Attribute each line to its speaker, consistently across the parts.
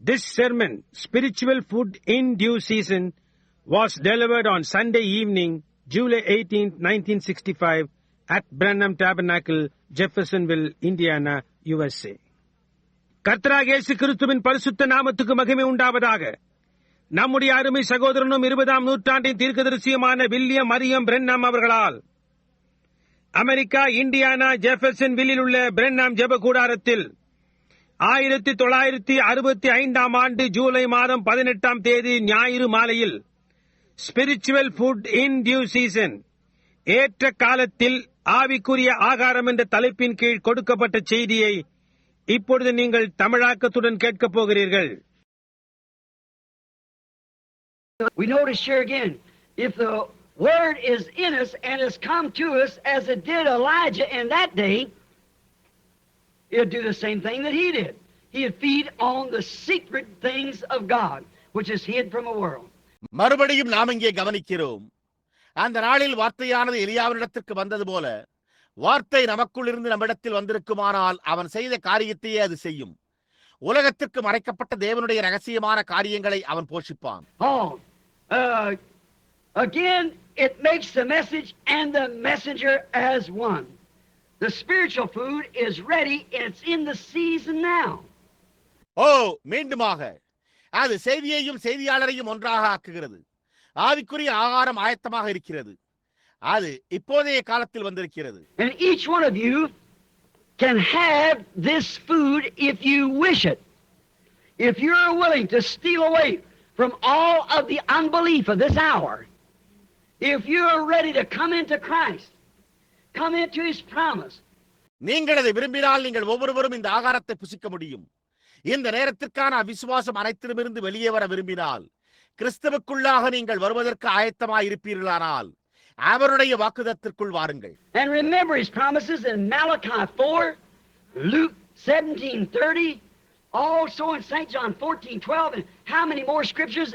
Speaker 1: This sermon, Spiritual Food in Due Season, was delivered on Sunday evening, July 18, 1965, at Branham Tabernacle, Jeffersonville, Indiana, USA. கர்த்தராகிய இயேசு கிறிஸ்துவின் பரிசுத்த நாமத்துக்கு மகிமை உண்டாவதாக. நம்முடைய அருமை சகோதரனும் 20ஆம் நூற்றாண்டின் தீர்க்கதரிசியுமான வில்லியம் மரியம் பிரென்னம் அவர்களால் அமெரிக்கா, இண்டியானா, ஜெஃபர்சன்வில்லில் உள்ள பிரென்னம் ஜெப கூடாரத்தில் 1965ஆம் ஆண்டு ஜூலை மாதம் 18ஆம் தேதி ஞாயிறு மாலையில் spiritual food in due season, ஏற்ற காலத்தில் ஆவிக்குரிய ஆகாரம் என்ற தலைப்பின் கீழ் கொடுக்கப்பட்ட செய்தியை இப்பொழுது நீங்கள் தமிழாக்கத்துடன் கேட்கப் போகிறீர்கள்.
Speaker 2: We notice here again, if the word is in us and has come to us as it did Elijah in that day, he'll do the same thing that he did. He'll feed on the secret things of God, which is hid from the world.
Speaker 3: மறுபடியும் நாம் இங்கே கவனிக்கிறோம், அந்த நாளில் வார்த்தையானது எலியாவினிடத்திற்கு வந்தது போல வார்த்தை நமக்குள் இருந்து நம்மிடத்தில் வந்திருக்குமானால் அவன் செய்த காரியத்தையே அது செய்யும். உலகத்திற்கு மறைக்கப்பட்ட தேவனுடைய ரகசியமான காரியங்களை அவன் போஷிப்பான்.
Speaker 2: Again, it makes the message and the messenger as one. The spiritual food is ready. It's in the season now.
Speaker 3: மீண்டுமாக அது செய்தியையும் செய்தியாளரையும் ஒன்றாக ஆக்குகிறது. ஆவிக்குரிய ஆகாரம் ஆயத்தமாக இருக்கிறது. அது இப்போதைய காலத்தில் வந்திருக்கிறது.
Speaker 2: And each one of you can have this food if you wish it. If you're willing to steal away from all of the unbelief of this hour, if you're ready to come into Christ, come into His promise.
Speaker 3: நீங்கள் அதை விரும்பினால் நீங்கள் ஒவ்வொருவரும் இந்த ஆகாரத்தை புசிக்க முடியும். இந்த நேரத்திற்கான அவிசுவாசம் அனைத்திலுமிருந்து வெளியே வர விரும்பினால், கிறிஸ்துவுக்குள்ளாக நீங்கள் வருவதற்கு ஆயத்தமாய் இருப்பீர்களானால் அவருடைய வாக்குதத்திற்குள் வாருங்கள்.
Speaker 2: And remember His promises in Malachi 4, Luke 17:30, also in St. John 14:12, and how many more scriptures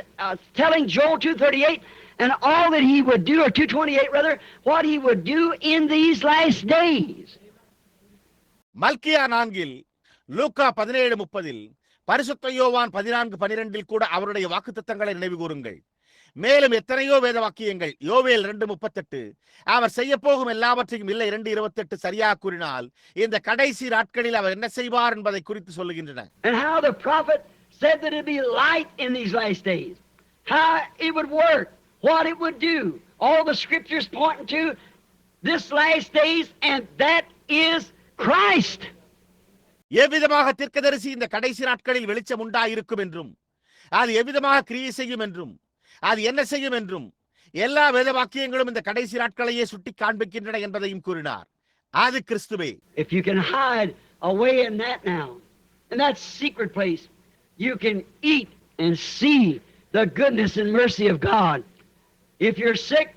Speaker 2: telling Joel 2:38 and all that He would do, or 2:28 rather, what He would do in these last days.
Speaker 3: மல்கியா 4, லூக்கா 17:30, பரிசுத்த யோவான் 14:12 கூட அவருடைய வாக்குத்தத்தங்களை நினைவு கூறுங்கள். மேலும் எத்தனையோ வேத வாக்கியங்கள், யோவேல் 2:38, அவர் செய்ய போகும் எல்லாவற்றையும் இல்லை 2:28 சரியாக கூறினால் இந்த கடைசி நாட்களில் அவர் என்ன செய்வார் என்பதை குறித்து சொல்லுகின்றன.
Speaker 2: And how the prophet said that it would be light in these last days, how it would work, what it would do, all the scriptures pointing to this last days, and that is Christ.
Speaker 3: எவ்விதமாக தீர்க்கதரிசி இந்த கடைசி நாட்களில் வெளிச்சம் உண்டாயிருக்கும் என்றும் அது எவ்விதமாக கிரியை செய்யும் என்றும் அது என்ன செய்யும் என்றும் எல்லா வேத வாக்கியங்களும் இந்த கடைசி நாட்களையே சுட்டி காண்பிக்கின்றன என்பதையும் கூறினார். அது கிறிஸ்துவே.
Speaker 2: If you can hide away in that now, in that secret place, you can eat and see the goodness and mercy of God. If you're sick,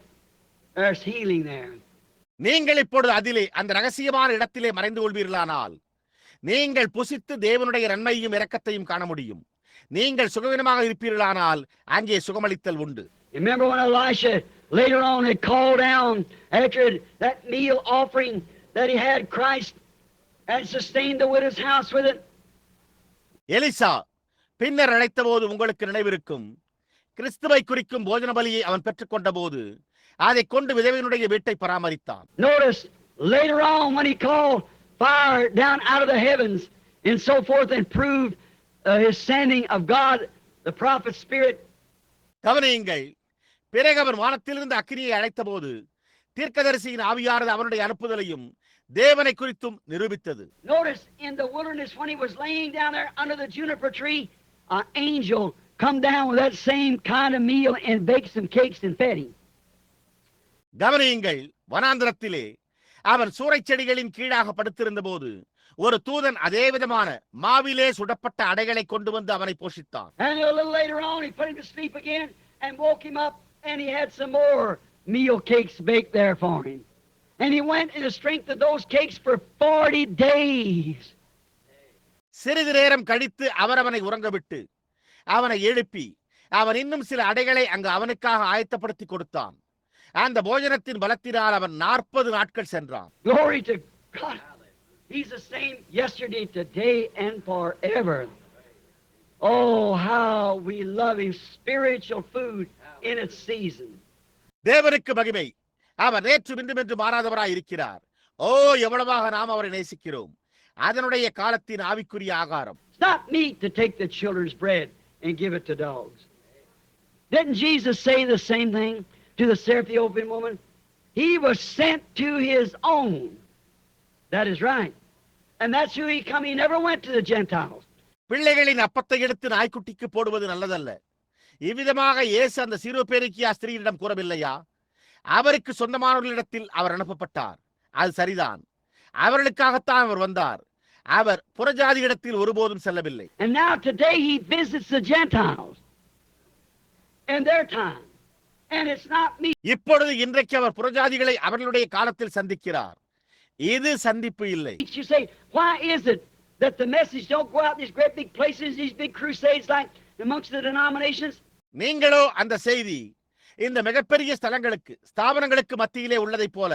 Speaker 2: there's healing there.
Speaker 3: நீங்கள் இப்பொழுது அதிலே அந்த ரகசியமான இடத்திலே மறைந்து கொள்வீர்களானால் நீங்கள் புசித்து தேவனுடைய நன்மையும் இரக்கத்தையும் காண முடியும். நீங்கள் சுகவீனமாக இருப்பீர்களானால் அங்கே சுகமளித்தல் உண்டு.
Speaker 2: Remember when Elisha later on had called down after that meal offering that he had Christ and sustained the widow's house with it?
Speaker 3: Elisha பின்னர் அழைத்த போது உங்களுக்கு நினைவிருக்கும், கிறிஸ்துவை குறிக்கும் போஜன பலியை அவன் பெற்றுக்கொண்ட போது அதை கொண்டு விதவையினுடைய வீட்டை பராமரித்தான்.
Speaker 2: Notice later on when he called fire down out of the heavens and so forth and proved his sending of God, the prophet's spirit.
Speaker 3: கவனியுங்கள், பிறகு அவன் வானத்திலிருந்து அக்கினியை அழைத்த போது தீர்க்கதரிசியின் ஆவியானது அவனுடைய அனுப்புதலையும் தேவனை குறித்தும் நிரூபித்தது.
Speaker 2: Notice in the wilderness when he was laying down there under the juniper tree, an angel come down with that same kind of meal and baked some cakes and fed him.
Speaker 3: கவனியுங்கள், வனாந்திரத்திலே அவன் சூறைச் செடிகளின் கீழாக படுத்திருந்த போது ஒரு தூதன் அதே விதமான மாவிலே சுடப்பட்ட அடைகளை கொண்டு வந்து அவனை போஷித்தான்.
Speaker 2: And a little later on he put him to sleep again and woke him up and he had some more meal cakes baked there for him. And he went in the strength of those cakes for 40 days.
Speaker 3: சிறிது நேரம் கழித்து அவர் அவனை உறங்கவிட்டு அவனை எழுப்பி அவன் இன்னும் சில அடைகளை அங்கு அவனுக்காக ஆயத்தப்படுத்தி கொடுத்தான். அந்த போஜனத்தின் பலத்தினால் அவன் 40 நாட்கள் சென்றான்.
Speaker 2: Glory to God. He's the same yesterday, today, and forever. Oh, how we love Him. Spiritual food in its season.
Speaker 3: தேவனுக்கு மகிமை. அவர் நேற்றும் இன்றும் என்று மாறாதவராய் இருக்கிறார். ஓ, எவ்வளவாக நாம் அவரை நேசிக்கிறோம். அதனுடைய காலத்தின் ஆவிக்குரிய ஆகாரம்.
Speaker 2: It's not meat to take the children's bread and give it to dogs. Didn't Jesus say the same thing to the Syrophoenician woman? He was sent to His own. That is right. And that's who He come. He never went to the Gentiles.
Speaker 3: பிள்ளைகளின் அப்பத்தை எடுத்து நாய்க்குட்டிக்கு போடுவது நல்லதல்ல. இவ்விதமாக இயேசு அந்த Syrophoenicia ஸ்திரீயிடம் கூறவில்லையா? அவருக்கு சொந்தமானவர்களிடத்தில் அவர் அனுப்பப்பட்டார். அது சரிதான். அவர்களுக்காகத்தான் அவர் வந்தார். அவர் புறஜாதியிடத்தில் ஒருபோதும் செல்லவில்லை.
Speaker 2: And now today He visits the Gentiles in their time. And it's not me.
Speaker 3: இப்பொழுது இன்றைக்கு அவர் புறஜாதிகளை அவர்களுடைய காலத்தில் சந்திக்கிறார். இது சந்திப்பு இல்லை.
Speaker 2: You say, why is it that the message don't go out these great big places, these big crusades like amongst the denominations?
Speaker 3: நீங்களோ அந்த செய்தி இந்த மிகப்பெரிய ஸ்தலங்களுக்கு ஸ்தாபனங்களுக்கு மத்தியிலே உள்ளதைப் போல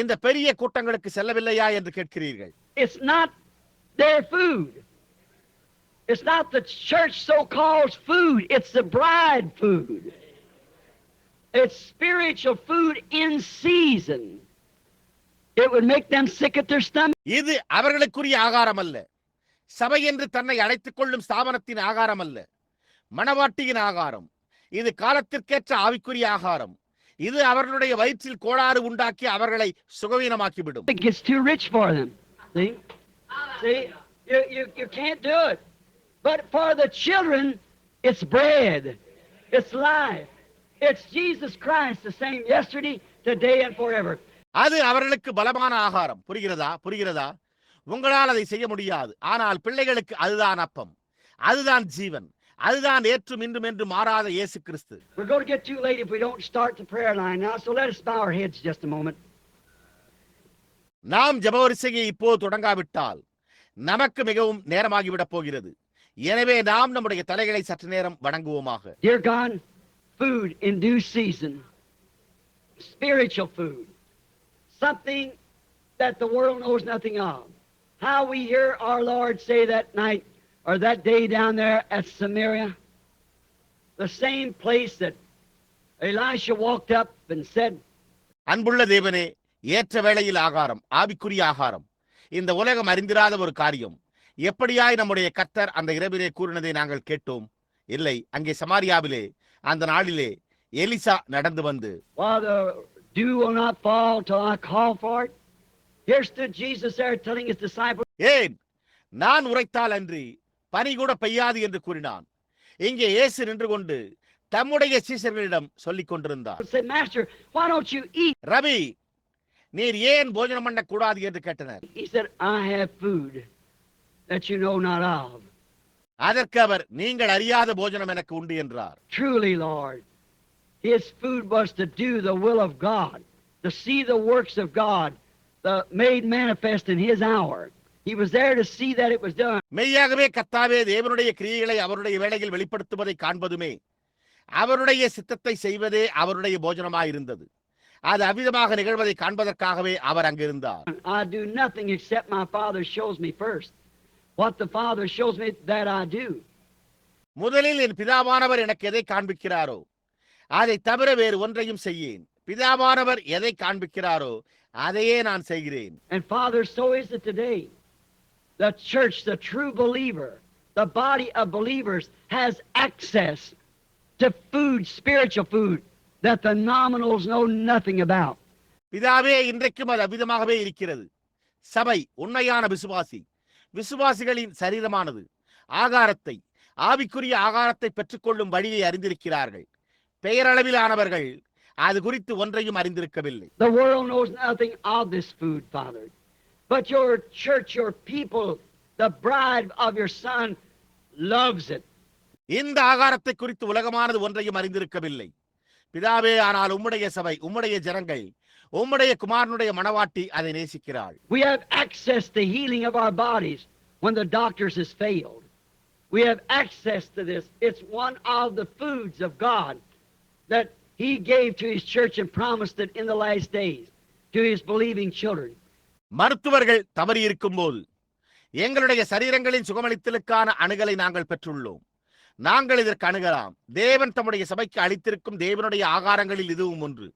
Speaker 3: இந்த பெரிய கூட்டங்களுக்கு செல்லவில்லையா என்று கேட்கிறீர்கள்.
Speaker 2: It's not their food. It's not the church so-called food. It's the bride food. It's spiritual food in season. It would make them sick at their stomach.
Speaker 3: இது அவர்களுக்குரிய ஆகாரம் அல்ல. சபை என்று தன்னை அழைத்துக் கொள்ளும் ஸ்தாபனத்தின் ஆகாரம் அல்ல. மணவாட்டியின் ஆகாரம். இது காலத்திற்கேற்ற ஆவிக்குரிய ஆகாரம். இது அவர்களுடைய வயிற்றில் கோளாறு உண்டாக்கி அவர்களை சுகவீனமாக்கிவிடும்.
Speaker 2: It gets too rich for them. See? You can't do it. But for the children, it's bread. It's life. It's Jesus Christ, the same yesterday, today, and forever.
Speaker 3: அது அவர்களுக்கு பலமான ஆகாரம். புரிகிறதா? உங்களால் அதை செய்ய முடியாது. ஆனால் பிள்ளைகளுக்கு அதுதான் அப்பம், அதுதான் ஜீவன், அதுதான் ஏற்றும் இன்றும் என்று மாறாத இயேசு கிறிஸ்து.
Speaker 2: We're going to get too late if we don't start the prayer line now, so let us bow our heads just a moment.
Speaker 3: நாம் ஜெபவரிசையை இப்போது தொடங்காவிட்டால் நமக்கு மிகவும் நேரமாகிவிடப் போகிறது. எனவே நாம் நம்முடைய தலைகளை சற்று நேரம் வணங்குவோமாக.
Speaker 2: Dear God, food in due season, spiritual food, something that the world knows nothing of. How we hear our Lord say that night or that day down there at Samaria, the same place that Elisha walked up and said,
Speaker 3: அன்புள்ள தேவனே, ஏற்ற வேளையில் ஆகாரம், ஆவிக்குரிய ஆகாரம், இந்த உலகம் அறிந்திராத ஒரு காரியம். எப்படியாய் நம்முடைய கர்த்தர் அந்த இரவிலே கூறினதை நாங்கள் கேட்டோம். இல்லை, அங்கே சமாரியாவிலே அந்த நாளிலே எலிசா நடந்து வந்து,
Speaker 2: the dew will not fall till I call for it. Here stood Jesus there telling His disciples,
Speaker 3: ஏன் நான் உரைத்தால் அன்றி பனி கூட பெய்யாது என்று கூறினான். இங்கே இயேசு நின்று கொண்டு தம்முடைய சீஷர்களிடம் சொல்லிக் கொண்டிருந்தார்.
Speaker 2: said, Master, why don't you eat?
Speaker 3: Ravi, நீர் ஏன் போஜனம் பண்ண கூடாது என்று கேட்டனர்.
Speaker 2: He said, I have food that you know not of.
Speaker 3: அதற்கு அவர், நீங்கள் அறியாத போஜனம் எனக்கு உண்டு என்றார்.
Speaker 2: Truly, Lord, His food was to do the will of God, to see the works of God, the made manifest in His hour. He was there to see that it was done.
Speaker 3: மெய்யாகவே கர்த்தாவே தேவனுடைய கிரியைகளை அவருடைய வேளையில் வெளிப்படுத்துவதை காண்பதுமே, அவருடைய சித்தத்தை செய்வதே அவருடைய போஜனமாயிருந்தது. அது அவ்விதமாக நிகழ்வதை காண்பதற்காகவே அவர் அங்கிருந்தார்.
Speaker 2: I do nothing except my Father shows me first. What the Father shows me, that I do.
Speaker 3: முதலில் என் பிதாவானவர் எனக்கு எதை காண்பிக்கிறாரோ அதை தவிர வேறு ஒன்றையும் செய்யேன். பிதாவானவர் எதை காண்பிக்கிறாரோ அதையே நான் செய்கிறேன்.
Speaker 2: And Father, so is it today. The church, the true believer, the body of believers has access to food, spiritual food, that the nominals know nothing about.
Speaker 3: பிதாவே, இன்றைக்கும் அது அவ்விதமாகவே இருக்கிறது. சபை உண்மையான விசுவாசிகளின் சரீரமானது ஆகாரத்தை, ஆவிக்குரிய ஆகாரத்தை பெற்றுக்கொள்ளும் வழியை அறிந்திருக்கிறார்கள். பெயரளவிலானவர்கள் அது குறித்து ஒன்றையும் அறிந்திருக்கவில்லை.
Speaker 2: The world knows nothing of this food, Father. But your church, your people, the bride of your Son loves it.
Speaker 3: இந்த ஆகாரத்தை குறித்து உலகமானது ஒன்றையும் அறிந்திருக்கவில்லை. பிதாவே, ஆனால் உம்முடைய சபை, உம்முடைய ஜனங்கள், உம்முடைய குமாரனுடைய மணவாட்டி அதை நேசிக்கிறாள்.
Speaker 2: We have access to healing of our bodies when the doctors has failed. We have access to this. It's one of the foods of God that He gave to His church and promised it in the last days to His believing children.
Speaker 3: மருத்துவர்கள் தவறி இருக்கும் போது எங்களுடைய சரீரங்களின் சுகமளித்தலுக்கான அணுகலை நாங்கள் பெற்றுள்ளோம். நாங்கள் இதற்கு அணுகலாம். தேவன் தம்முடைய சபைக்கு அளித்திருக்கும் தேவனுடைய ஆகாரங்களில் இதுவும் ஒன்று.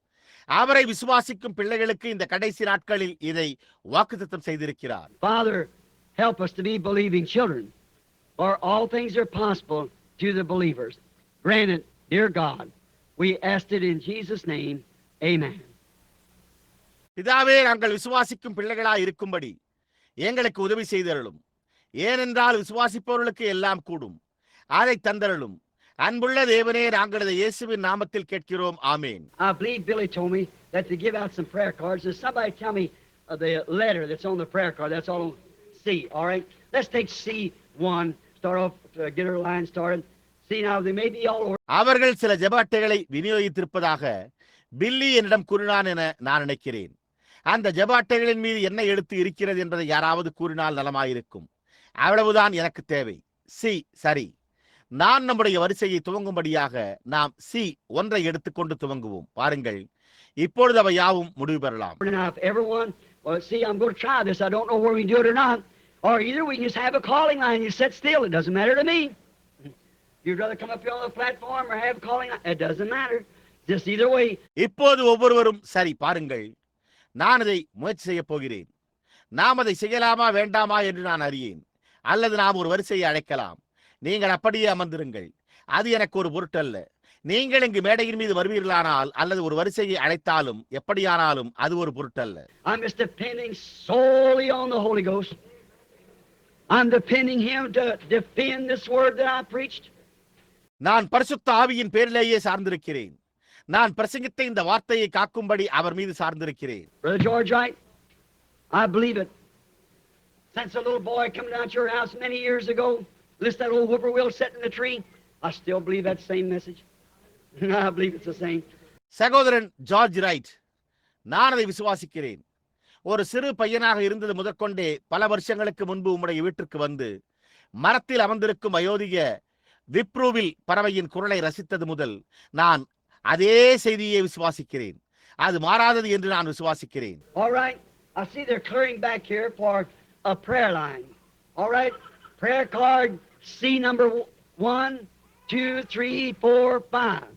Speaker 3: அவரை விசுவாசிக்கும் பிள்ளைகளுக்கு இந்த கடைசி நாட்களில் இதை வாக்குத்தத்தம் செய்திருக்கிறார்.
Speaker 2: Father, help us to be believing children, for all things are possible to the believers. Grant it, dear God. We asked it in Jesus' name. Amen.
Speaker 3: பிதாவே, நாங்கள் விசுவாசிக்கும் பிள்ளைகளாய் இருக்கும்படி எங்களுக்கு உதவி செய்தருளும். ஏனென்றால் விசுவாசிப்பவர்களுக்கு எல்லாம் கூடும். அதை தந்தருளும். அன்புள்ள தேவனே, நாங்கள் இதை இயேசுவின் நாமத்தில் கேட்கிறோம். ஆமென்.
Speaker 2: I believe Billy told me that to give out some prayer cards. Does somebody tell me the letter that's on the prayer card? That's all on C. All right. Let's take C1. Start off, get our line started. See, now they may be all over.
Speaker 3: அவர்கள் சில ஜெப அட்டைகளை விநியோகித்திருப்பதாக பில்லி என்னிடம் கூறினான் என நான் நினைக்கிறேன். அந்த ஜெப அட்டைகளின் மீது என்ன எழுத்து இருக்கிறது என்பதை யாராவது கூறினால் நலமாயிருக்கும். அவ்வளவுதான் எனக்கு தேவை. சி, சரி. நான் நம்முடைய வரிசையை துவங்கும்படியாக நாம் C1 எடுத்துக்கொண்டு துவங்குவோம். பாருங்கள், இப்பொழுது அவை யாவும் முடிவு பெறலாம்.
Speaker 2: Now, if everyone, well, see, I'm going to try this. I don't know whether we can do it or not. Or either we can just have a calling line. You sit still. It doesn't matter to me. You'd rather come up here on the platform or have a calling line. It doesn't matter. Just either way.
Speaker 3: இப்போது ஒவ்வொருவரும் சரி, பாருங்கள், நான் அதை முயற்சி செய்ய போகிறேன். நாம் அதை செய்யலாமா வேண்டாமா என்று நான் அறியேன். அல்லது நாம் ஒரு வரிசையை அழைக்கலாம். நீங்கள் அப்படியே அமர்ந்திருங்கள். அது எனக்கு ஒரு பொருட்டல்ல. நீங்கள் இங்கு மேடையின் மீது வருவீர்களானால் அல்லது ஒரு வரிசையை அழைத்தாலும் எப்படியானாலும் அது ஒரு பொருட்டல்ல.
Speaker 2: I'm just depending solely on the Holy Ghost. I'm depending Him to defend this word that I preached.
Speaker 3: நான் பரிசுத்த ஆவியின் பேரிலேயே சார்ந்திருக்கிறேன். நான் பிரசங்கித்த இந்த வார்த்தையை காக்கும்படி அவர் மீது சார்ந்திருக்கிறேன்.
Speaker 2: Brother George, right? I believe it. Since a little boy come down to your house many years ago, listen to that old whippoorwill sitting in the tree, I still believe that same message. I believe it's the same.
Speaker 3: சகோதரன் George right, நான் அதை விசுவாசிக்கிறேன். ஒரு சிறு பையனாக இருந்தது முதற்கொண்டே பல வருஷங்களுக்கு முன்பு உம்முடைய வீட்டிற்கு வந்து மரத்தில் அமர்ந்திருக்கும் அயோத்திய விப்ரூவில் பறவையின் குரலை ரசித்தது முதல் நான் அதே செய்தியை விசுவாசிக்கிறேன். அது மாறாதது என்று நான் விசுவாசிக்கிறேன்.
Speaker 2: All right. I see they're clearing back here for a prayer line. All right. Prayer card C number 1, 2, 3, 4, 5.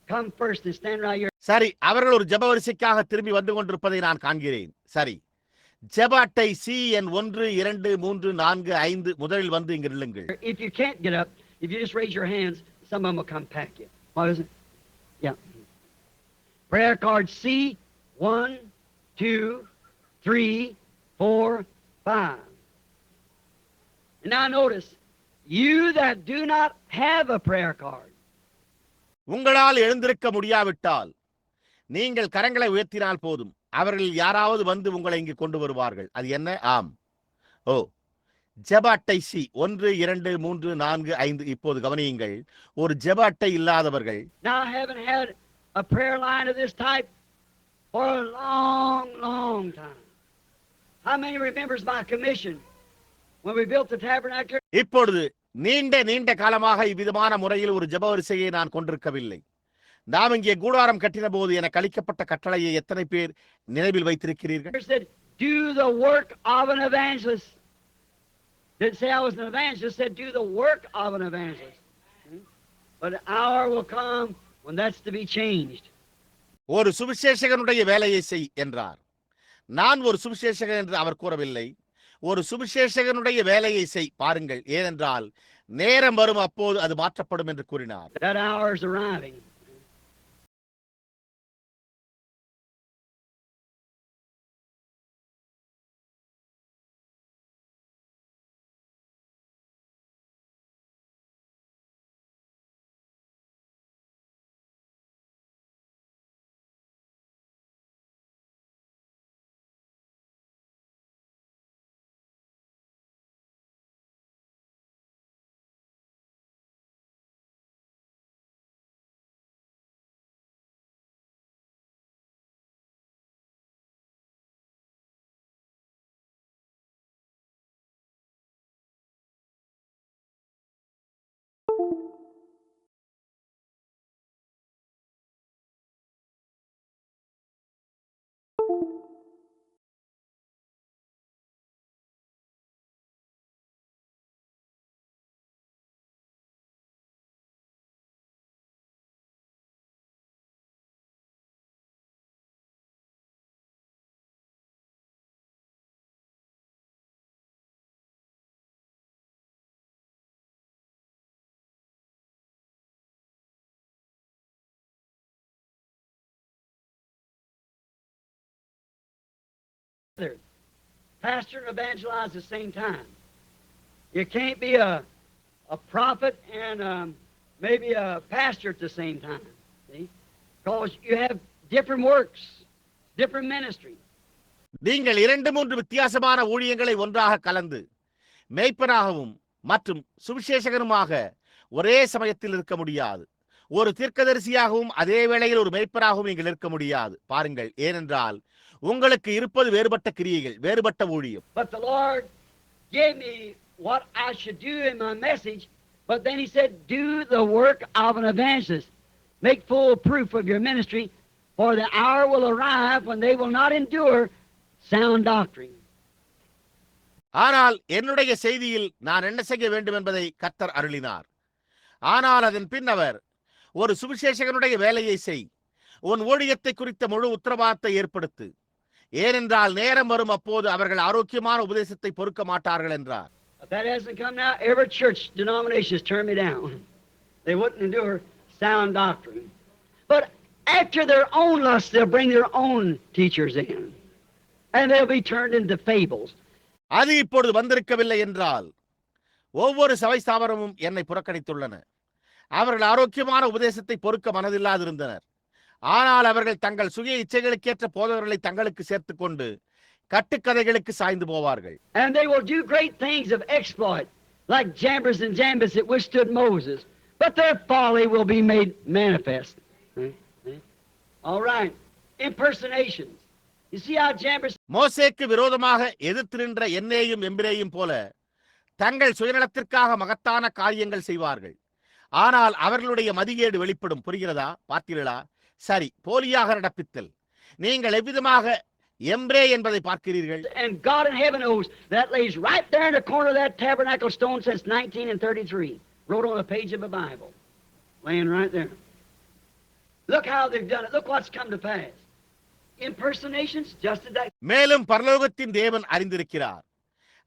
Speaker 2: Come first and stand right here.
Speaker 3: சரி, அவர்கள் ஒரு ஜெப வரிசைக்காக திரும்பி வந்து கொண்டிருப்பதை நான் காண்கிறேன். சரி, ஜெப அட்டை CN 1, 2, 3, 4, 5 முதலில் வந்து இங்கு நில்லுங்கள்.
Speaker 2: If you can't get up, if you just raise your hands, some of them will come pack you. What is it? Yeah. Prayer card C 1, 2, 3, 4, 5. And now notice, you that do not have a prayer card.
Speaker 3: உங்களால் எழுந்திருக்க முடியாவிட்டால் நீங்கள் கரங்களை உயர்த்தினால் போதும். அவர்கள் யாராவது வந்து உங்களை இங்கு கொண்டு வருவார்கள். அது என்ன? ஆம். ஓ, ஜெப அட்டை C 1, 2, 3, 4, 5. இப்போது கவனியுங்கள், ஒரு ஜெப அட்டை இல்லாதவர்கள்.
Speaker 2: Now I haven't had a prayer line of this type for a long, long time. How many remembers my commission when we built the tabernacle?
Speaker 3: இப்பொழுது நீண்ட காலமாக இவ்விதமான முறையில் ஒரு ஜெப வரிசையை நான் கொண்டிருக்கவில்லை. நாம் இங்கே கூடாரம் கட்டின போது எனக்கு அளிக்கப்பட்ட கட்டளையை எத்தனை பேர் நினைவில் வைத்திருக்கிறீர்கள்?
Speaker 2: It said, do the work of an evangelist. Didn't say I was an evangelist, said do the work of an evangelist. But an hour will come when that's to be changed.
Speaker 3: ஒரு சுவிசேஷகனுடைய வேலையை செய் என்றார். நான் ஒரு சுவிசேஷகன் என்று அவர் கூறவில்லை. ஒரு சுவிசேஷகனுடைய வேலையை செய். பாருங்கள், ஏனென்றால் நேரம் வரும், அப்போது அது மாற்றப்படும் என்று கூறினார்.
Speaker 2: That hour is arriving. Pastor and evangelize at the same time. You can't be a prophet and maybe a pastor at the same time. See? Because you have different works, different ministry.
Speaker 3: நீங்கள் 2-3 வித்தியாசமான ஊழியங்களை ஒன்றாக கலந்து மேய்ப்பனாகவும் மற்றும் சுவிசேஷகனுமாக ஒரே சமயத்தில் இருக்க முடியாது. ஒரு தீர்க்கதரிசியாகவும் அதே வேளையில் ஒரு மேய்ப்பனாகவும் நீங்கள் இருக்க முடியாது. பாருங்கள், ஏனென்றால் உங்களுக்கு இருப்பது வேறுபட்ட கிரியைகள், வேறுபட்ட ஊழியம்.
Speaker 2: But the Lord gave me what I should do in my message, but then he said, do the work of an evangelist. Make full proof of your ministry, for the hour will arrive when they will not endure sound doctrine.
Speaker 3: ஆனால் என்னுடைய செய்தியில் நான் என்ன செய்ய வேண்டும் என்பதை கர்த்தர் அருளினார். ஆனால் அதன் பின் அவர், ஒரு சுவிசேஷகனுடைய வேலையை செய், உன் ஊழியத்தை குறித்த முழு உத்தரவாதத்தை ஏற்படுத்து, ஏனென்றால் நேரம் வரும் அப்போது அவர்கள் ஆரோக்கியமான உபதேசத்தை பொறுக்க மாட்டார்கள் என்றார்.
Speaker 2: If that hasn't come now, every church denomination has turned me down. They wouldn't endure sound doctrine. But after their own lust, they'll bring their own teachers in. And they'll be turned into fables.
Speaker 3: அது இப்பொழுது வந்திருக்கவில்லை என்றால் ஒவ்வொரு சபை ஸ்தாபனமும் என்னை புறக்கணித்துள்ளன. அவர்கள் ஆரோக்கியமான உபதேசத்தை பொறுக்க மனதில்லாதிருந்தனர். ஆனால் அவர்கள் தங்கள் சுய இச்சைகளுக்கேற்ற போதகர்களை தங்களுக்கு சேர்த்துக் கொண்டு கட்டுக்கதைகளுக்கு சாய்ந்து போவார்கள்.
Speaker 2: And they will do great things of exploit, like Jambres and Jambres that withstood Moses. But their folly will be made manifest. All right. Impersonations. You see how Jambres...
Speaker 3: மோசேக்கு விரோதமாக எதிர்த்து நின்ற என்னேயும் எம்பிரேயும் போல தங்கள் சுயநலத்திற்காக மகத்தான காரியங்கள் செய்வார்கள். ஆனால் அவர்களுடைய மதிகேடு வெளிப்படும். புரிகிறதா? பார்த்தீர்களா? சரி, போலியாக நடப்பித்தல். நீங்கள் எவ்விதமாக எம்ப்ரே என்பதை பார்க்கிறீர்கள்.
Speaker 2: And God in heaven knows that lays right there in the corner of that tabernacle stone since 1933. Wrote on a page of the Bible. Laying right there. Look how they've done it. Look what's come to pass. Impersonations just as that.
Speaker 3: மேலும் பரலோகத்தின் தேவன் அறிந்திருக்கிறார்.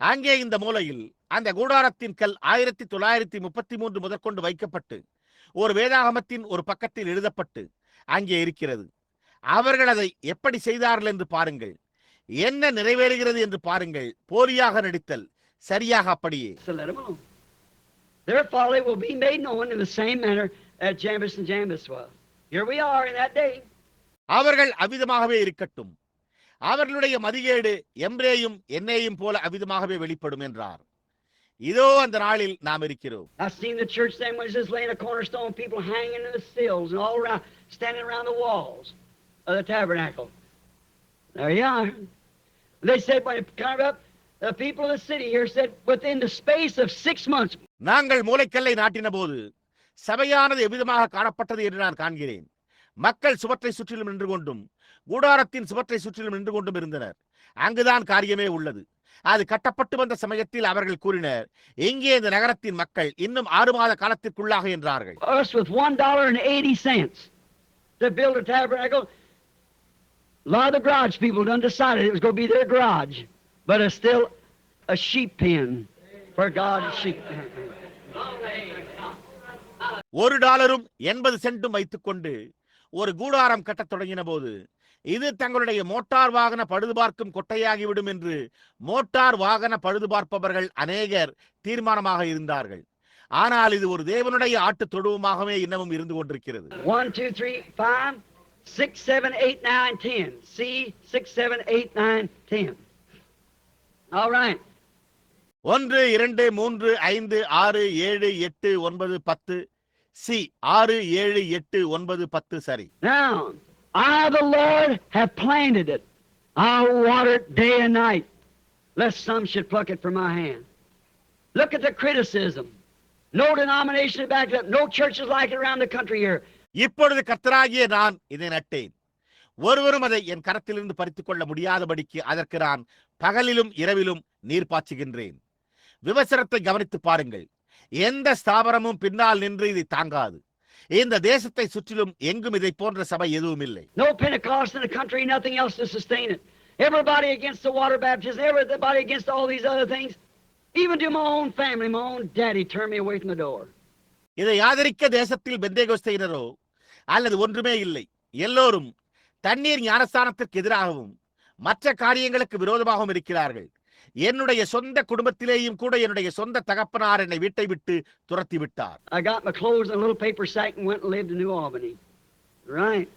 Speaker 3: அங்கே இந்த மூலையில் அந்த கூடாரத்தின் கல் 1933 முதற்கொண்டு வைக்கப்பட்டு ஒரு வேதாகமத்தின் ஒரு பக்கத்தில் எழுதப்பட்டு அங்கே இருக்கிறது. அவர்கள் அதை எப்படி செய்தார்கள் என்று பாருங்கள். என்ன நிறைவேறுகிறது என்று பாருங்கள். போலியாக நடித்தல். சரியாக அப்படியே.
Speaker 2: So let them alone. Their folly will be made known in the same manner as Jambres and Jambres was. Here we are in that day.
Speaker 3: அவர்கள் அவிதமாகவே இருக்கட்டும். அவர்களுடைய மதிகேடு எம்ரேயும் என்னேயும் போல அவிதமாகவே வெளிப்படும் என்றார். இதோ அந்த நாளில் நாம் இருக்கிறோம்.
Speaker 2: I've seen the church then when it's just laying a cornerstone, people hanging in the sills and all around, standing around the walls of the tabernacle. There you are. They said when it came up, the people of the city here said within the space of 6 months.
Speaker 3: நாங்கள் மூலைக்கல்லை நாட்டின போது சபையானது எவ்விதமாக காணப்பட்டது என்று நான் காண்கிறேன். மக்கள் சுவற்றை சுற்றிலும் நின்று கொண்டும் கூடாரத்தின் சுவற்றை சுற்றிலும் நின்று கொண்டும் இருந்தனர். அங்குதான் காரியமே உள்ளது. அது கட்டப்பட்டு வந்த சமயத்தில் அவர்கள் கூறினர், எங்கே இந்த நகரத்தின் மக்கள் இன்னும் 6 மாத காலத்திற்குள்ளாக என்றார்கள்.
Speaker 2: Us with $1.80 to build a tabernacle. A lot of the garage people done decided it was going to be their garage, but it's still a sheep pen for God's sheep.
Speaker 3: $1.80 வைத்துக் கொண்டு ஒரு கூடாரம் கட்டத் தொடங்கின போது இது தங்களுடைய மோட்டார் வாகன பழுதுபார்க்கும் கொட்டையாகிவிடும் என்று மோட்டார் வாகன பழுதுபார்ப்பவர்கள் அநேகர் தீர்மானமாக இருந்தார்கள். ஆனால் இது ஒரு தேவனுடைய ஆட்டு தொழுவமாகவே இன்னமும் இருந்து கொண்டிருக்கிறது.
Speaker 2: 1, 2, 3, 5, 6, 7, 8, 9, 10. See, 6, 7, 8, 9, 10. All right.
Speaker 3: 1, 2, 3, 5, 6, 7, 8, 9, 10. சி 6, 7, 8, 9, 10. சரி.
Speaker 2: Now, I, the Lord, have planted it. I'll water it day and night, lest some should pluck it from my hand. Look at the criticism. No denomination back up. No churches like it around the country here.
Speaker 3: இப்பொழுது கர்த்தராகிய நான் இதை நட்டேன். ஒருவரும் அதை என் கரத்திலிருந்து பறித்துக் கொள்ள முடியாதபடிக்கு அதற்கு நான் பகலிலும் இரவிலும் நீர் பாய்ச்சுகின்றேன். விவசாயத்தை கவனித்து பாருங்கள். எந்த ஸ்தாபனமும் பின்னால் நின்று இதை தாங்காது. இந்த தேசத்தை சுற்றிலும் எங்கும் இதை போன்ற சபை எதுவும் இல்லை.
Speaker 2: No Pentecost in the country, nothing else to sustain it. Everybody against the water baptism, everybody against all these other things. Even to my own family, my own daddy turned me away from the door.
Speaker 3: இதை ஆதரிக்க தேசத்தில் பெந்தேகோஸ்தையினரோ அல்லது ஒன்றுமே இல்லை. எல்லோரும் தண்ணீர் ஞானஸ்தானத்திற்கு எதிராகவும் மற்ற காரியங்களுக்கு விரோதமாகவும் இருக்கிறார்கள். என்னுடைய சொந்த குடும்பத்திலேயும் கூட என்னுடைய சொந்த தகப்பனார் என்னை வீட்டை விட்டு துரத்தி விட்டார்.
Speaker 2: I got my clothes in a little paper sack and went and lived in New Albany. Right.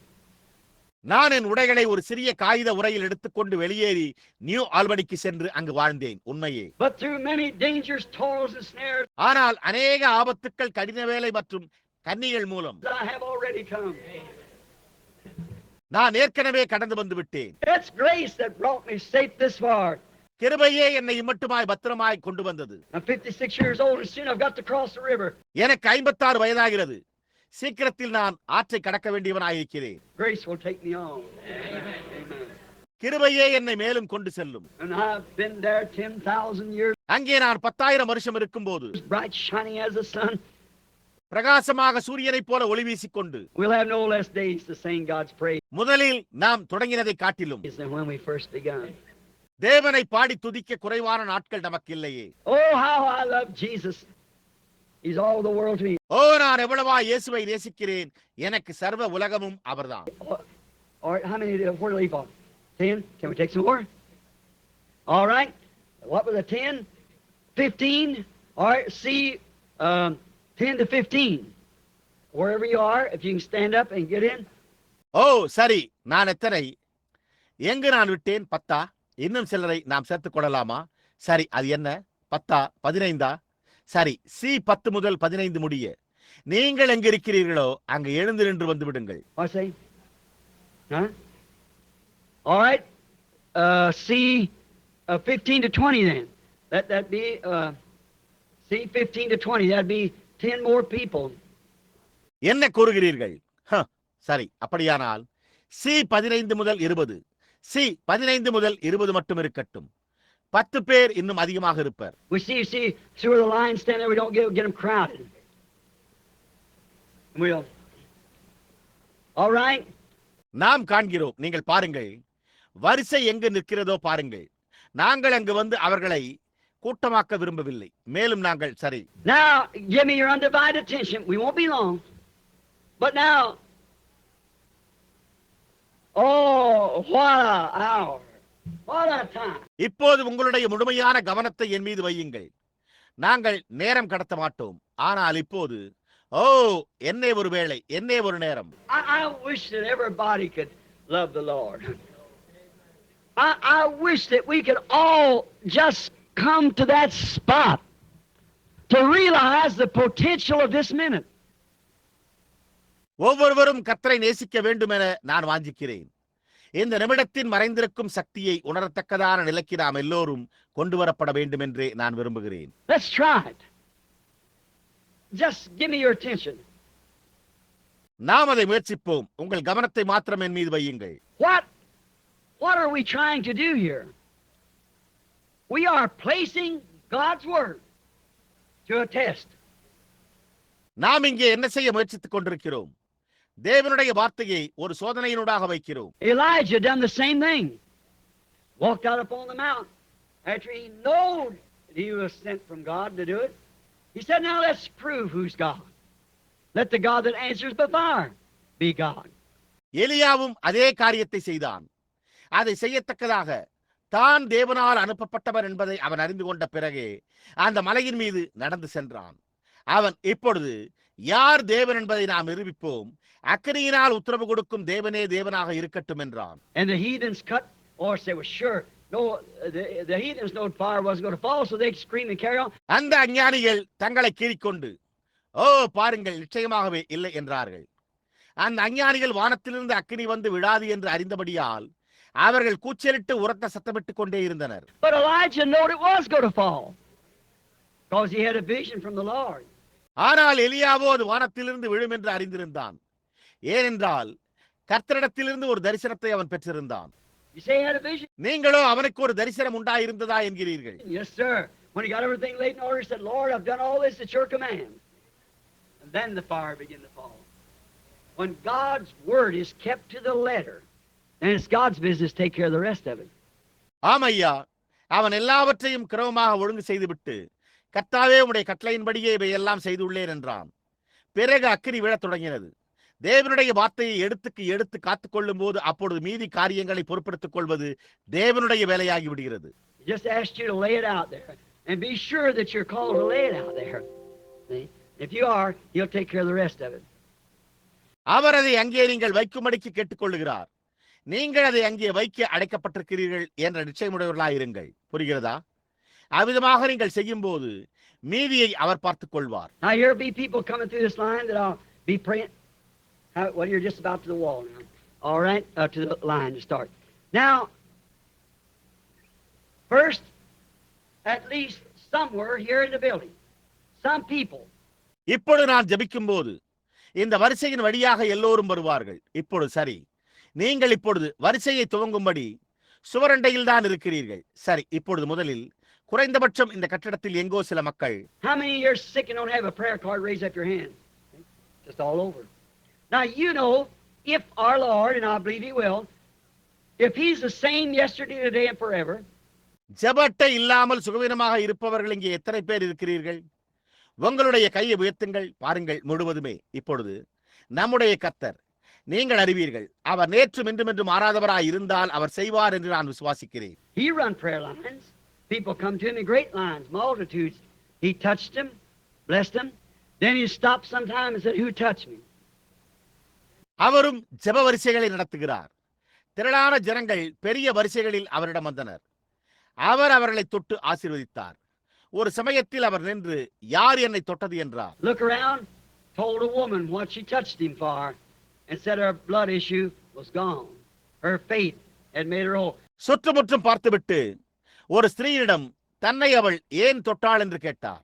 Speaker 3: நான் என் உடைகளை ஒரு சிறிய காகித உரையில் எடுத்துக்கொண்டு வெளியேறி நியூ ஆல்பனிக்கு சென்று அங்கு வாழ்ந்தேன். உண்மையே.
Speaker 2: But through many dangers, toils and snares,
Speaker 3: ஆனால் அநேக ஆபத்துக்கள், கடின வேலை மற்றும் கன்னிகள் மூலம்
Speaker 2: I have already come.
Speaker 3: நான் ஏற்கனவே கடந்து வந்து விட்டேன்.
Speaker 2: It's grace that brought me safe this far.
Speaker 3: கிருபையே என்னை இம்மட்டுமாய் பத்திரமாய் கொண்டு வந்தது.
Speaker 2: I'm 56 years old and soon I've got to cross the river.
Speaker 3: எனக்கு 56 வயதாகிறது. சீக்கிரத்தில் நான் ஆற்றை கடக்க வேண்டியவனாயிருக்கிறேன்.
Speaker 2: Grace will take me on.
Speaker 3: கிருபையே என்னை மேலும் கொண்டு செல்லும்.
Speaker 2: And I've been there 10,000 years.
Speaker 3: அங்கே நான் 10,000 வருஷம் இருக்கும்போது
Speaker 2: Bright shining as the sun.
Speaker 3: பிரகாசமாக சூரியனைப் போல ஒளி வீசிக்கொண்டு
Speaker 2: We'll have no less days to sing God's praise
Speaker 3: முதலில் நாம் தொடங்கினதை காட்டிலும்
Speaker 2: than when we first begun.
Speaker 3: தேவனை பாடி துதிக்க குறைவான நாட்கள் நமக்கு இல்லையே.
Speaker 2: Oh, how I love Jesus. He's all the world to me.
Speaker 3: ஓ, நான் எவ்வளவா இயேசுவை நேசிக்கிறேன். எனக்கு சர்வ உலகமும் அவர்தான்.
Speaker 2: All right, how many where to leave off? 10? Can we take some more? All right. What was a 10? 15? All right, see 10 to 15. Wherever you are, if you can stand up and get in.
Speaker 3: ஓ சரி, நான் எத்தனை எங்கு நான் விட்டேன்? 10? இன்னும் சிலரை நாம் சேர்த்துக் கொள்ளலாமா? சரி, அது என்ன? 10? 15? சரி, சி 10 முதல் 15 முடிய. நீங்கள் எங்க இருக்கிறீர்களோ அங்கு எழுந்து நின்று வந்து விடுங்கள்.
Speaker 2: What say? Huh? All right. See 15 to 20 then. That'd be see 15 to 20. That'd be 10 more people.
Speaker 3: என்ன கூறுகிறீர்கள்? சரி, அப்படியானால் சி 15 முதல் 20. சி 15 முதல் 20 மட்டும் இருக்கட்டும். 10 பேர் இன்னும் அதிகமாக இருப்பர்.
Speaker 2: We see where the lions stand there. We don't get them crowded. We'll. All right.
Speaker 3: நாம் காண்கிறோம். நீங்கள் பாருங்கள். வரிசை எங்கு நிற்கிறதோ பாருங்கள். நாங்கள் அங்கு வந்து அவர்களை கூட்டமாக்க விரும்பவில்லை. மேலும் நாங்கள் சரி.
Speaker 2: Now give me your undivided attention. We won't be long. But now, oh, what an hour. What a time.
Speaker 3: இப்போது உங்களுடைய முழுமையான கவனத்தை என் மீது வையுங்கள். நாங்கள் நேரம் கடத்த மாட்டோம். ஆனால் இப்போது ஓ, என்னே ஒரு வேளை, என்னே ஒரு நேரம்.
Speaker 2: I wish that everybody could love the Lord. I wish that we could all just come to that spot to realize the potential of this minute.
Speaker 3: ஒவ்வொருவரும் கர்த்தரை நேசிக்க வேண்டும் என நான் வாஞ்சிக்கிறேன். இந்த நிமிடத்தின் மறைந்திருக்கும் சக்தியை உணரத்தக்கதான நிலைக்கு நாம் எல்லோரும் கொண்டு வரப்பட வேண்டும் என்றே நான் விரும்புகிறேன்.
Speaker 2: Let's try it. Just give me your attention.
Speaker 3: நாம் அதை முயற்சிப்போம். உங்கள் கவனத்தை மாத்திரம் என் மீது வையுங்கள்.
Speaker 2: What are we trying to do here? We are placing God's word to a test.
Speaker 3: நாம் இங்கே என்ன செய்ய முயற்சித்துக் கொண்டிருக்கிறோம்? தேவனுடைய வார்த்தையை ஒரு சோதனையினூடாக வைக்கிறோம்.
Speaker 2: Elijah done the same thing. Walked out upon the mountain after he knowed that he was sent from God to do it. He said, now let's prove who's God. Let the God that answers by fire be God.
Speaker 3: எலியாவும் அதே காரியத்தை செய்தான். அதை செய்யத்தக்கதாக தான் தேவனால் அனுப்பப்பட்டவர் என்பதை அவன் அறிந்து கொண்ட பிறகே அந்த மலையின் மீது நடந்து சென்றான். அவன் இப்பொழுது யார் தேவன் என்பதை நாம் நிரூபிப்போம், அக்கினியினால் உத்தரவு கொடுக்கும் தேவனே தேவனாக இருக்கட்டும் என்றான்.
Speaker 2: And the heathens cut or say, well, sure, no, the heathens know fire wasn't going to fall, so they scream and carry on.
Speaker 3: அந்த அஞ்ஞானிகள் தங்களை கீறிக்கொண்டு, ஓ பாருங்கள், நிச்சயமாகவே இல்லை என்றார்கள். அந்த அஞ்ஞானிகள் வானத்திலிருந்து அக்கினி வந்து விழாது என்று அறிந்தபடியால் அவர்கள் கூச்சலிட்டு உரத்த சத்தமிட்டுக் கொண்டே இருந்தனர்.
Speaker 2: But Elijah knew it was going to fall because he had a vision from the Lord.
Speaker 3: ஆனால் எலியாவோ அது வானத்திலிருந்து விழும் என்று அறிந்திருந்தான். ஏனென்றால் கர்த்தரிடத்திலிருந்து ஒரு தரிசனத்தை அவன் பெற்றிருந்தான்.
Speaker 2: You say he had a vision?
Speaker 3: நீங்களோ அவனுக்கு ஒரு தரிசனம் உண்டாயிருந்ததா என்கிறீர்கள்.
Speaker 2: Yes, sir. When he got everything laid in order, he said, Lord, I've done all this at your command. And then the fire began to fall. When God's word is kept to the letter, then it's God's business to take care of the rest of it.
Speaker 3: ஆமையா, அவன் எல்லாவற்றையும் கிரமமாக ஒழுங்கு செய்துவிட்டு, கர்த்தாவே உம்முடைய கட்டளையின்படியே இவையெல்லாம் செய்துள்ளேன் என்றான். பிறகு அக்கினி விழத் தொடங்கினது. தேவனுடைய வார்த்தையை எடுத்துக்கு எடுத்து காத்துக்கொள்ளும் போது அப்பொழுது மீதி காரியங்களை பொறுப்படுத்திக் கொள்வது தேவனுடைய வேலையாகி விடுகிறது.
Speaker 2: He just asked you to lay it out there and be sure that you're called to lay it out there. See? If you are, he'll take care of the rest of it.
Speaker 3: அவர் அதை அங்கே நீங்கள் வைக்கும்படிக்கு கேட்டுக்கொள்ளுகிறார். நீங்கள் அதை அங்கே வைக்க அடைக்கப்பட்டிருக்கிறீர்கள் என்ற நிச்சயமுடையவர்களாக இருங்கள். புரிகிறதா? அவ்விதமாக நீங்கள் செய்யும் போது மீதியை அவர் பார்த்துக் கொள்வார்.
Speaker 2: Now here'll be people coming through this line that I'll be praying. Well, you're just about to the wall now. All right, to the line to start. Now, first, at least somewhere here in the building, some people.
Speaker 3: இப்பொழுது நான் ஜெபிக்கும் போது இந்த வரிசையின் வழியாக எல்லோரும் வருவார்கள். இப்பொழுது சரி, நீங்கள் இப்பொழுது வரிசையை துவங்கும்படி சுவரண்டையில் தான் இருக்கிறீர்கள். சரி, இப்பொழுது முதலில் குறைந்தபட்சம் இந்த கட்டடத்தில் எங்கோ சில மக்கள்.
Speaker 2: How many of you are sick and don't have a prayer card? Raise up your hand. Just all over. Now you know, if our Lord, and I believe He will, if He's the same yesterday, today, and forever.
Speaker 3: ஜெபத்தை இல்லாமல் சுகவீனமாக இருப்பவர்கள் இங்கே எத்தனை பேர் இருக்கிறீர்கள்? உங்களுடைய கையை உயர்த்துங்கள். பாருங்கள், முழுவதுமே. இப்பொழுது நம்முடைய கர்த்தர், நீங்கள் அறிவீர்கள், அவர் நேற்றும் இன்றும் என்றும் மாறாதவராய் இருந்தால் அவர் செய்வார் என்று நான் விசுவாசிக்கிறேன்.
Speaker 2: He run prayer lines. People come to him in great lines, multitudes. He touched them, blessed them. Then he stopped sometime and said, "Who touched me?"
Speaker 3: அவரும் ஜெப வரிசைகளை நடத்துகிறார். திரளான ஜனங்கள் பெரிய வரிசைகளில் அவரிடம் வந்தனர். அவர் அவர்களை தொட்டு ஆசீர்வதித்தார். ஒரு சமயத்தில் அவர் நின்று, யார் என்னை தொட்டது என்றார்.
Speaker 2: Look around, told a woman what she touched him for, and said her blood issue was gone. Her faith had made her whole.
Speaker 3: சுற்றுமுற்றும் பார்த்துவிட்டு ஒரு ஸ்திரீயிடம் தன்னை அவள் ஏன் தொட்டாள் என்று கேட்டார்.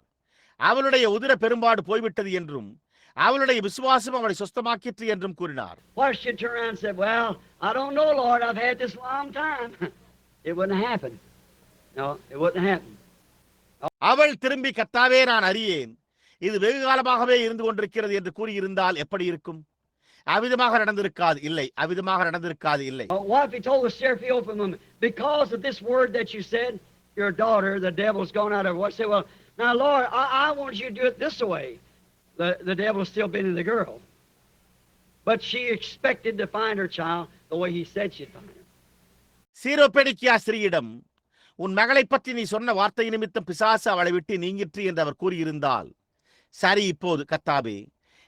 Speaker 3: அவளுடைய உதிர பெரும்பாடு போய்விட்டது என்றும் அவளுடைய விசுவாசம் அவளை சுஸ்தமாக்கிற்று என்றும் கூறினார்.
Speaker 2: Why she turned around and said, "Well, I don't know, Lord. I've had this long time." It wouldn't happen. No, it wouldn't happen.
Speaker 3: அவள் திரும்பி, கர்த்தாவே, நான் அறியேன், இது வெகு காலமாகவே இருந்து கொண்டிருக்கிறது என்று கூறியிருந்தால் எப்படி இருக்கும்? அவ்விதமாக நடந்திருக்காது. இல்லை, அவ்விதமாக நடந்திருக்காது. இல்லை.
Speaker 2: What if he told the Seraphiophan woman, "Because of this word that you said, your daughter, the devil's gone out of her." What say? "Well, now, Lord, I want you to do it this way." The devil's still been in the girl, but she expected to find her child the way he said she'd find him.
Speaker 3: சீரோபெனிக்கியா ஸ்திரீயிடம், உன் மகளை பற்றி நீ சொன்ன வார்த்தை நிமித்தம் பிசாசு அவளை விட்டு நீங்கிற்று என்று அவர் கூறியிருந்தால், சரி, இப்போது கர்த்தாவே,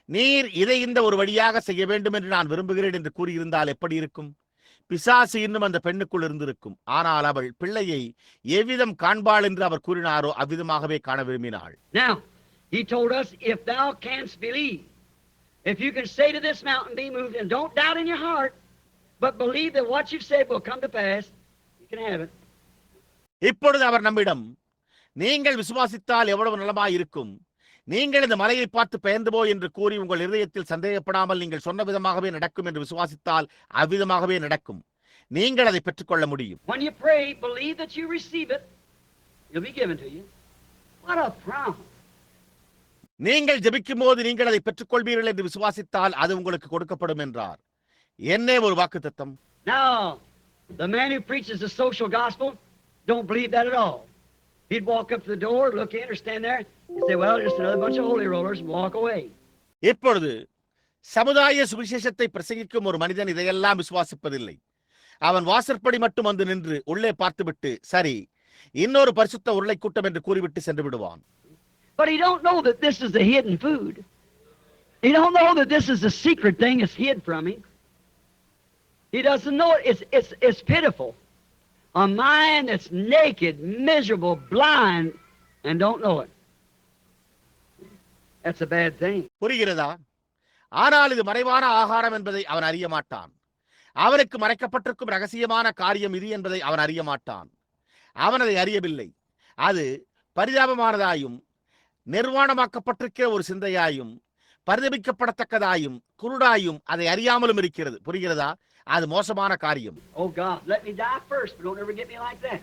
Speaker 3: நீர் இதை இந்த ஒரு வழியாக செய்ய வேண்டும் என்று நான் விரும்புகிறேன் என்று கூறியிருந்தால் எப்படி இருக்கும்? பிசாசு இன்னும் அந்த பெண்ணுக்குள் இருந்திருக்கும். ஆனால் அவள் பிள்ளையை எவ்விதம் காண்பாள் என்று அவர் கூறினாரோ அவ்விதமாகவே காண விரும்பினாள்.
Speaker 2: Now, he told us, if thou canst believe, if you can say to this mountain, be moved, and don't doubt in your heart, but believe that what you've said will come to pass, you can have it.
Speaker 3: இப்பொழுது அவர் நம்மிடம், நீங்கள் விசுவாசித்தால் எவ்வளவு நலமாய் இருக்கும், நீங்கள் இந்த மலையை பார்த்து பெயர்ந்து போ என்று கூறி உங்கள் இதயத்தில் சந்தேகப்படாமல் நீங்கள் சொன்ன விதமாகவே நடக்கும் என்று விசுவாசித்தால் அவ்விதமாகவே நடக்கும். நீங்கள் அதை பெற்றுக்கொள்ள முடியும்.
Speaker 2: When you pray, believe that you receive it, it'll be given to you. What a promise.
Speaker 3: நீங்கள் ஜெபிக்கும் போது நீங்கள் அதை பெற்றுக்கொள்வீர்கள் என்று விசுவாசித்தால் அது உங்களுக்கு கொடுக்கப்படும் என்றார். என்ன ஒரு வாக்குத்தத்தம்!
Speaker 2: Now, the man who preaches the social gospel don't believe that at all. He'd walk up to the door, look in, or stand there, and say, "Well, just another bunch of holy rollers," and walk away.
Speaker 3: இப்பொழுது சமுதாய சுவிசேஷத்தை பிரசங்கிக்கும் ஒரு மனிதன் இதையெல்லாம் விசுவாசிப்பதில்லை. அவன் வாசற்படி மட்டும் வந்து நின்று உள்ளே பார்த்துவிட்டு, சரி, இன்னொரு பரிசுத்த உருளை கூட்டம் என்று கூறிவிட்டு சென்று விடுவான்.
Speaker 2: But he don't know that this is the hidden food. He don't know that this is the secret thing that's hid from him. He doesn't know it. It's pitiful. A mind that's naked, miserable, blind, and don't know it. That's a bad thing.
Speaker 3: புரிகிறதா? ஆனால் இது மறைவான ஆகாரம் என்பதை அவன் அறிய மாட்டான். அவனுக்கு மறைக்கப்பட்டிருக்கும் ரகசியமான காரியம் இது என்பதை அவன் அறிய மாட்டான். அவன் அதை அறியவில்லை. அது பரிதாபமானதாயும் நிர்வாணமாக்கப்பட்டிருக்கிற ஒரு சிந்தையாயும் பரிதபிக்கப்படத்தக்கதாயும் குருடாயும் அதை அறியாமலும் இருக்கிறது. புரிகிறதா? அது மோசமான காரியம்.
Speaker 2: Oh God, let me die first, but don't ever get me like that.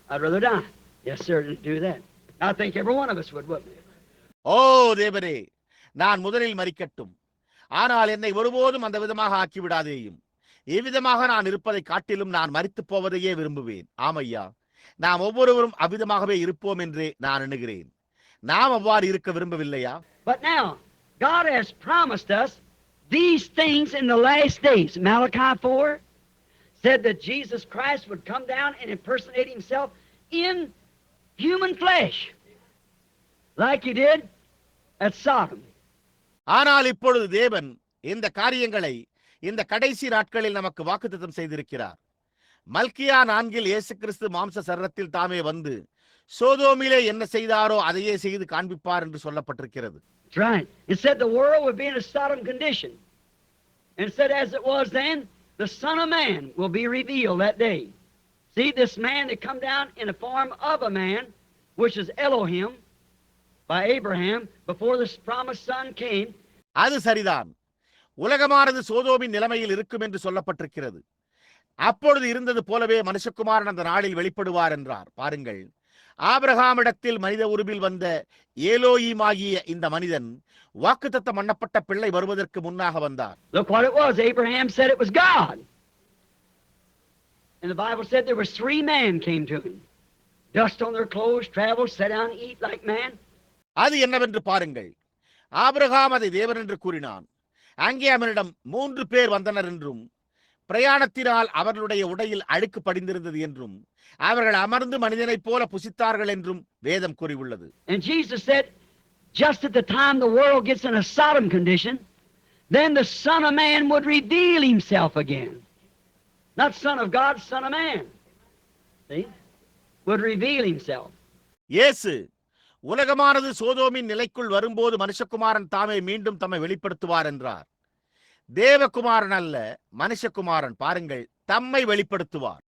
Speaker 2: I'd rather die. Yes, sir, to do that. I think every one of us would, wouldn't we?
Speaker 3: ஓ தேவரே, நான் முதலில் மரிக்கட்டும், ஆனால் என்னை ஒருபோதும் அந்த விதமாக ஆக்கிவிடாதேயும். இவ்விதமாக நான் இருப்பதை காட்டிலும் நான் மரித்து போவதையே விரும்புவேன். ஆமையா, நாம் ஒவ்வொருவரும் அவ்விதமாகவே இருப்போம் என்றே நான் எண்ணுகிறேன். நாம் அவ்வாறு இருக்க விரும்பவில்லையா?
Speaker 2: But now, God has promised us these things in the last days. Malachi 4 said that Jesus Christ would come down and impersonate himself in human flesh, like he did at Sodom.
Speaker 3: ஆனால் இப்பொழுது தேவன் இந்த காரியங்களை இந்த கடைசி நாட்களில் நமக்கு வாக்குத்தத்தம் செய்திருக்கிறார். மல்கியா 4 இயேசு கிறிஸ்து மாம்ச சரீரத்தில் தாமே வந்து சோதோமிலே என்ன செய்தாரோ அதையே செய்து காண்பிப்பார் என்று சொல்லப்பட்டிருக்கிறது.
Speaker 2: That's right. It said the world would be in a Sodom condition. And it said as it was then, the Son of Man will be revealed that day. See, this man that come down in the form of a man, which is Elohim, by Abraham, before the promised son came.
Speaker 3: அது சரிதான். உலகமானது சோதோமின் நிலைமையில் இருக்கும் என்று சொல்லப்பட்டிருக்கிறது. அப்பொழுது இருந்தது போலவே மனுஷகுமாரன் அந்த நாளில் வெளிப்படுவார் என்றார். பாருங்கள், ஆபிரகாமிடத்தில் மனித உருவில் வந்த ஏலோயீம் ஆகிய இந்த மனிதன் வாக்குத்தத்தம் பண்ணப்பட்ட பிள்ளை வருவதற்கு முன்னாக வந்தார்.
Speaker 2: Look what it was. Abraham said it was God. And the Bible said there was 3 men came to him. Dust on their clothes, traveled, sat down and eat like man.
Speaker 3: அது என்னவென்று பாருங்கள். ஆபிரகாம் அதை தேவன் என்று கூறினான். அங்கே அவனிடம் 3 பேர் வந்தனர் என்றும் பிரயாணத்தினால் அவர்களுடைய உடையில் அழுக்கு படிந்திருந்தது என்றும் அவர்கள் அமர்ந்து மனிதனைப் போல புசித்தார்கள் என்றும் வேதம் கூறியுள்ளது.
Speaker 2: And Jesus said, just at the time the world gets in a Sodom condition, then the Son of Man would reveal himself again. Not Son of God, Son of Man. See? Would reveal himself.
Speaker 3: இயேசு உலகமானது சோதோமின் நிலைக்குள் வரும்போது மனுஷகுமாரன் தாமே மீண்டும் தம்மை வெளிப்படுத்துவார் என்றார். தேவகுமாரன் அல்ல, மனுஷகுமாரன் பாருங்கள் தம்மை வெளிப்படுத்துவார்.